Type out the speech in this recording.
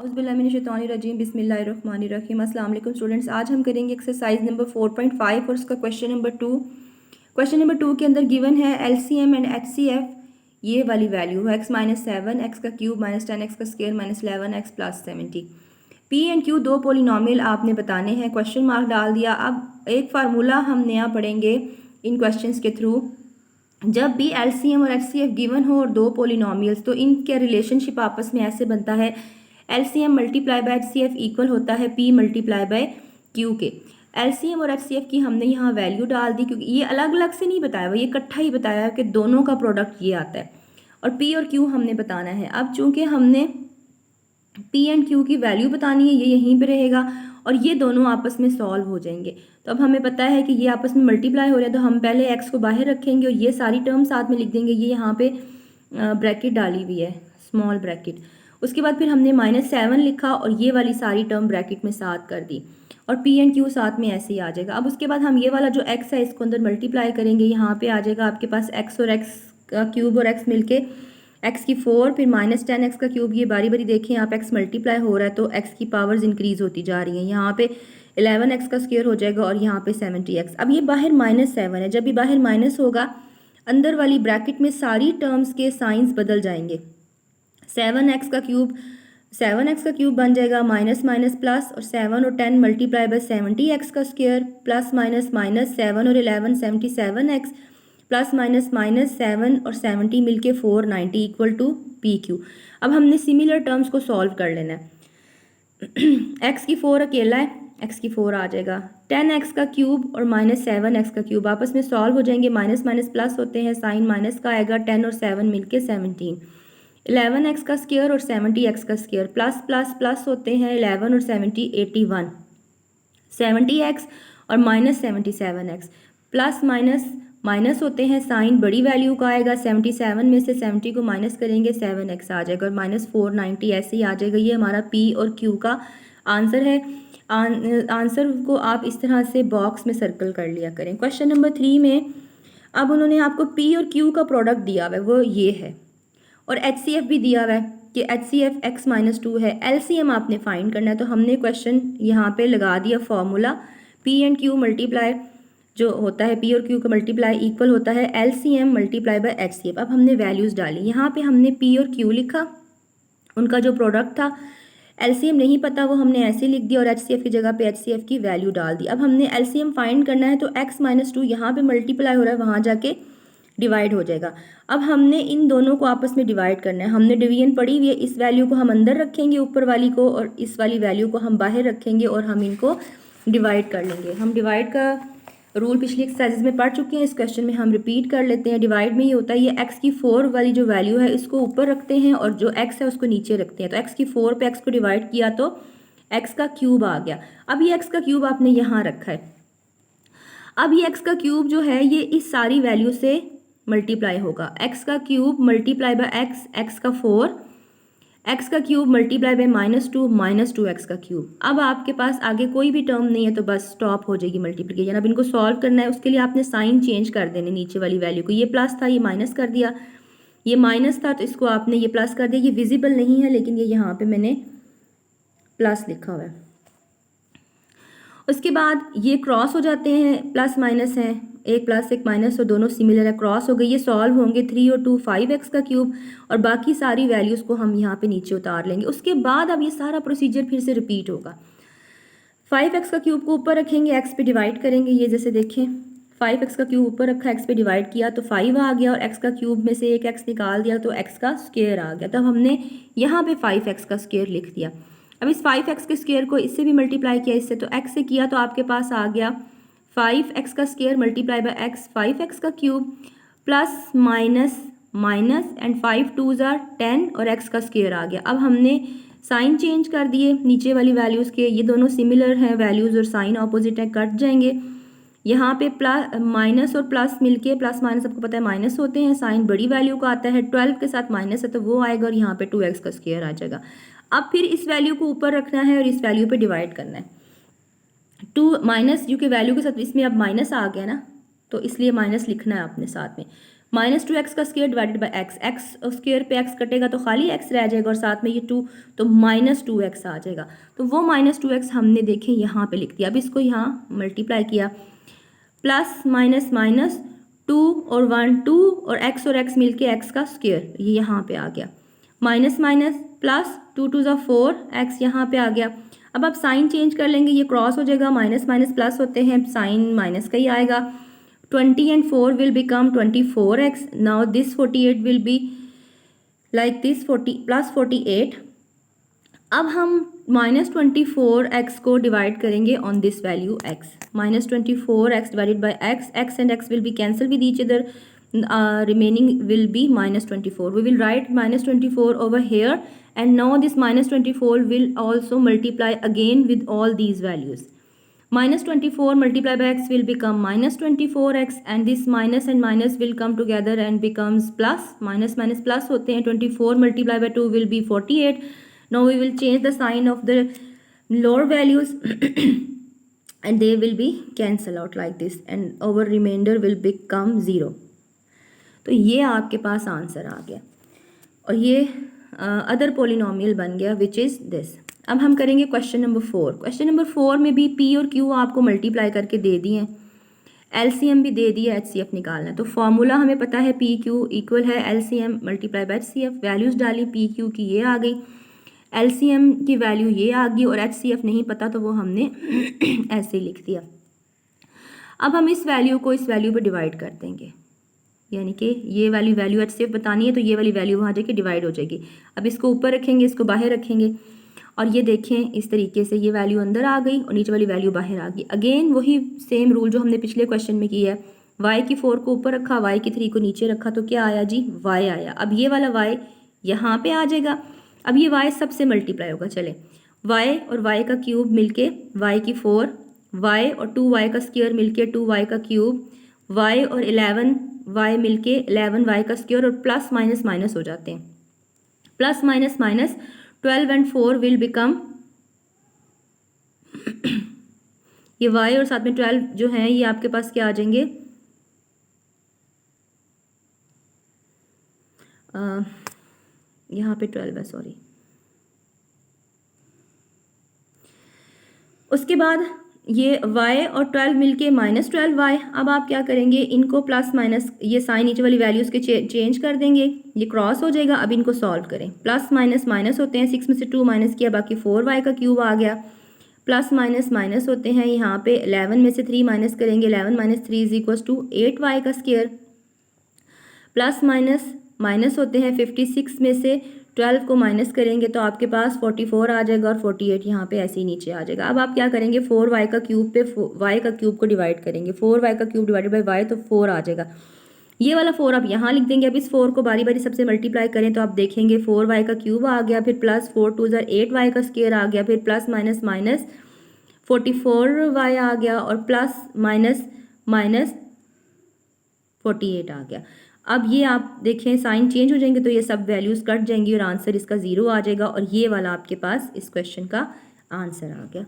औज़ुबिल्लाहिमिनश्शैतानिर्रजीम बिस्मिल्लाहिर्रहमानिर्रहीम। अस्सलाम वालेकुम स्टूडेंट्स, आज हम करेंगे एक्सरसाइज नंबर 4.5 और उसका क्वेश्चन नंबर 2। क्वेश्चन नंबर 2 के अंदर गिवन है एलसीएम एंड एचसीएफ, ये वाली वैल्यू है x-7 x का क्यूब -10 x का square -11 x + 70। P and Q दो पोलिनोमियल आपने बताने हैं, क्वेश्चन मार्क डाल दिया। अब एक फार्मूला हम नया पढ़ेंगे इन क्वेश्चंस के थ्रू। जब भी एलसीएम और एचसीएफ गिवन हो और दो पोलिनोमियल्स, तो इनके रिलेशनशिप आपस में ऐसे बनता है, LCM multiply by HCF equal होता है पी मल्टीप्लाई बाय क्यू के। एलसीएम और एचसीएफ की हमने यहाँ वैल्यू डाल दी, क्योंकि ये अलग अलग से नहीं बताया हुआ, ये इकट्ठा ही बताया है कि दोनों का प्रोडक्ट ये आता है और पी और क्यू हमने बताना है। अब चूंकि हमने पी एंड क्यू की वैल्यू बतानी है, ये यहीं पे रहेगा और ये दोनों आपस में सॉल्व हो जाएंगे। तो अब हमें पता है कि ये आपस में मल्टीप्लाई हो रहे हैं, तो हम पहले एक्स को बाहर रखेंगे और ये सारी टर्म साथ में लिख देंगे। ये यहाँ पे ब्रैकेट डाली हुई है, स्मॉल ब्रैकेट। उसके बाद फिर हमने -7 लिखा और ये वाली सारी टर्म ब्रैकेट में साथ कर दी और पी एंड क्यू साथ में ऐसे ही आ जाएगा। अब उसके बाद हम ये वाला जो एक्स है इसको अंदर मल्टीप्लाई करेंगे, यहाँ पे आ जाएगा आपके पास एक्स और एक्स का क्यूब और एक्स मिलके एक्स की 4, फिर -10 एक्स का क्यूब। ये बारी बारी देखें आप, एक्स मल्टीप्लाई हो रहा है तो एक्स की पावर्स इंक्रीज होती जा रही हैं। यहाँ पे 11 एक्स का स्क्वायर हो जाएगा और यहाँ पे 70 एक्स। अब ये बाहर -7 है, जब भी बाहर माइनस होगा अंदर वाली ब्रैकेट में सारी टर्म्स के साइंस बदल जाएंगे। 7x का क्यूब 7x का क्यूब बन जाएगा माइनस माइनस प्लस, और 7 और 10 मल्टीप्लाई बाय 70x का स्क्वायर प्लस माइनस माइनस 7 और 11 77x प्लस माइनस माइनस 7 और 70 मिलके 490 इक्वल टू पी क्यू। अब हमने सिमिलर टर्म्स को सॉल्व कर लेना है। x की 4 अकेला है, x की 4 आ जाएगा। 10x का क्यूब और -7x का क्यूब आपस में सॉल्व हो जाएंगे, माइनस माइनस प्लस होते हैं, साइन माइनस का आएगा। 10 और 7 मिलके 17। 11x का स्क्वायर और 70x का स्क्वायर प्लस प्लस प्लस होते हैं, 11 और 70 81। 70x और -77x प्लस माइनस माइनस होते हैं, साइन बड़ी वैल्यू का आएगा। 77 में से 70 को माइनस करेंगे 7x आ जाएगा और -490 ऐसे ही आ जाएगा। ये हमारा p और q का आंसर है। आंसर को आप इस तरह से बॉक्स में सर्कल कर लिया करें। क्वेश्चन नंबर 3 में अब उन्होंने आपको p और q का प्रोडक्ट दिया हुआ है, वो ये है, और HCF भी दिया हुआ है कि HCF x-2 है। LCM आपने फाइंड करना है, तो हमने क्वेश्चन यहाँ पे लगा दिया formula, P and Q multiply जो होता है, P और Q का मल्टीप्लाई इक्वल होता है LCM मल्टीप्लाई बाय HCF। अब हमने वैल्यूज़ डाली, यहाँ पे हमने P और Q लिखा, उनका जो प्रोडक्ट था। LCM नहीं पता, वो हमने ऐसे लिख दिया और HCF की जगह पे HCF की वैल्यू डाल दी। अब हमने LCM फाइंड करना है, तो x-2 यहाँ पे मल्टीप्लाई हो रहा है, वहाँ जाके डिवाइड हो जाएगा। अब हमने इन दोनों को आपस में डिवाइड करना है। हमने डिवीजन पढ़ी हुई है, इस वैल्यू को हम अंदर रखेंगे ऊपर वाली को, और इस वाली वैल्यू को हम बाहर रखेंगे और हम इनको डिवाइड कर लेंगे। हम डिवाइड का रूल पिछली एक्सरसाइजेज में पढ़ चुके हैं, इस क्वेश्चन में हम रिपीट कर लेते हैं। डिवाइड में ये होता है, ये x की 4 वाली जो वैल्यू है इसको ऊपर रखते हैं और जो x है उसको नीचे रखते हैं। तो x की 4 पे x को डिवाइड किया तो x का क्यूब आ गया। अब ये x का क्यूब आपने यहाँ रखा है। अब ये x का क्यूब जो है ये इस सारी वैल्यू से मल्टीप्लाई होगा। x का cube multiply by x, x का 4, x का क्यूब मल्टीप्लाई बाय -2 -2x का क्यूब। अब आपके पास आगे कोई भी टर्म नहीं है तो बस स्टॉप हो जाएगी मल्टीप्लिकेशन। अब इनको सॉल्व करना है, उसके लिए आपने साइन चेंज कर देने नीचे वाली वैल्यू को। ये प्लस था, ये माइनस कर दिया, ये माइनस था तो इसको आपने ये प्लस कर दिया। ये विजिबल नहीं है लेकिन ये यहाँ पे मैंने प्लस लिखा हुआ है। उसके बाद ये क्रॉस हो जाते हैं, प्लस माइनस हैं, एक प्लस एक माइनस, और दोनों सिमिलर है, क्रॉस हो गई। ये सॉल्व होंगे, 3 और 2 5x का क्यूब, और बाकी सारी वैल्यूज़ को हम यहाँ पे नीचे उतार लेंगे। उसके बाद अब ये सारा प्रोसीजर फिर से रिपीट होगा। 5x का क्यूब को ऊपर रखेंगे, x पे डिवाइड करेंगे। ये जैसे देखें 5x का क्यूब ऊपर रखा, x पे डिवाइड किया तो 5 आ गया, और x का क्यूब में से एक x निकाल दिया तो x का स्क्वायर आ गया। तब हमने यहाँ पे 5x का स्क्वायर लिख दिया। अब इस 5x के स्क्वायर को इससे भी मल्टीप्लाई किया, इससे तो x से किया तो आपके पास आ गया 5x का square multiply by x, 5x का cube plus minus minus and 5 2s are 10 और x का स्क्वायर आ गया। अब हमने साइन चेंज कर दिए नीचे वाली वैल्यूज़ के, ये दोनों सिमिलर हैं वैल्यूज़ और साइन ऑपोजिट है, कट जाएंगे। यहाँ पे प्लस माइनस और प्लस मिलके, प्लस माइनस आपको पता है माइनस होते हैं, साइन बड़ी वैल्यू का आता है, 12 के साथ माइनस है तो वो आएगा, और यहाँ पे 2x का स्क्वायर आ जाएगा। अब फिर इस वैल्यू को ऊपर रखना है और इस वैल्यू पे डिवाइड करना है। 2 माइनस यू के वैल्यू के साथ इसमें अब माइनस आ गया ना, तो इसलिए माइनस लिखना है आपने साथ में। -2x का square divided by x, x square पे x कटेगा तो खाली x रह जाएगा और साथ में ये 2, तो -2x आ जाएगा। तो वो -2x हमने देखें यहाँ पे लिख दिया। अब इसको यहाँ मल्टीप्लाई किया, प्लस माइनस माइनस 2 और 1 2 और x मिलके x का स्क्वायर, ये यहाँ पे आ गया, माइनस माइनस प्लस 2 2 ज़ा 4 x यहाँ पे आ गया। अब आप साइन चेंज कर लेंगे, ये क्रॉस हो जाएगा, माइनस माइनस प्लस होते हैं, साइन माइनस का ही आएगा। 20 and 4 will become 24x. Now this 48 will be like this 40 plus 48. अब हम -24x को डिवाइड करेंगे on this value x. -24x divided by x and x will be cancelled with each other. Remaining will be -24. We will write -24 over here, and now this -24 will also multiply again with all these values. -24 multiplied by x will become -24x, and this minus and minus will come together and becomes plus. Minus minus plus होते हैं, 24 multiplied by 2 will be 48. Now we will change the sign of the lower values and they will be cancel out like this, and our remainder will become 0. तो ये आपके पास answer आ गया और ये other polynomial बन गया विच इज़ दिस। अब हम करेंगे क्वेश्चन नंबर 4। क्वेश्चन नंबर 4 में भी पी और क्यू आपको मल्टीप्लाई करके दे दिए हैं, एलसीएम भी दे दिया, एचसीएफ निकालना है। तो फॉर्मूला हमें पता है पी क्यू इक्वल है LCM multiply by HCF. Values डाली, पी क्यू की ये आ गई, एलसीएम की वैल्यू ये आ गई, और एचसीएफ नहीं पता तो वो हमने ऐसे ही लिख दिया। अब हम इस वैल्यू को इस वैल्यू पर डिवाइड कर देंगे, यानी कि ये वाली वैल्यू एचसीएफ बतानी है तो ये वाली वैल्यू वहाँ जाके डिवाइड हो जाएगी। अब इसको ऊपर रखेंगे, इसको बाहर रखेंगे, और ये देखें इस तरीके से ये वैल्यू अंदर आ गई और नीचे वाली वैल्यू बाहर आ गई। अगेन वही सेम रूल जो हमने पिछले क्वेश्चन में किया है, y की 4 को ऊपर रखा, y की 3 को नीचे रखा, तो क्या आया जी, y आया। अब ये वाला y यहाँ पे आ जाएगा। अब ये y सबसे मल्टीप्लाई होगा, चले y और y का क्यूब मिलके y की 4, y और 2y का स्क्वायर मिलके 2y का क्यूब, y और 11y मिलके 11y का स्क्वायर, और प्लस माइनस माइनस हो जाते हैं, plus minus minus 12 and 4 will become ये y और साथ में 12 जो हैं ये आपके पास क्या आ जाएंगे, यहाँ पे 12 है, सॉरी। उसके बाद ये y और 12 मिलके -12y। अब आप क्या करेंगे, इनको प्लस माइनस ये साइन नीचे वाली वैल्यूज़ के चेंज कर देंगे, ये क्रॉस हो जाएगा। अब इनको सॉल्व करें, प्लस माइनस माइनस होते हैं, 6 में से 2 माइनस किया, बाकी 4y का क्यूब आ गया, प्लस माइनस माइनस होते हैं, यहाँ पे 11 में से 3 माइनस करेंगे, 11 minus 3 is equal to 8y का स्क्वायर, प्लस माइनस माइनस होते हैं, 56 में से 12 को माइनस करेंगे तो आपके पास 44 आ जाएगा, और 48 यहाँ पे ऐसे ही नीचे आ जाएगा। अब आप क्या करेंगे, 4y का क्यूब पे y का क्यूब को डिवाइड करेंगे, 4y का क्यूब डिवाइडेड बाय y, तो 4 आ जाएगा। ये वाला 4 आप यहाँ लिख देंगे। अब इस 4 को बारी बारी सबसे मल्टीप्लाई करें तो आप देखेंगे 4y का क्यूब आ गया, फिर प्लस 4 2 8y का स्क्वायर आ गया, फिर प्लस माइनस माइनस 44y आ गया, और प्लस माइनस माइनस 48 आ गया। अब ये आप देखें साइन चेंज हो जाएंगे तो ये सब वैल्यूज़ कट जाएंगी और आंसर इसका 0 आ जाएगा, और ये वाला आपके पास इस क्वेश्चन का आंसर आ गया।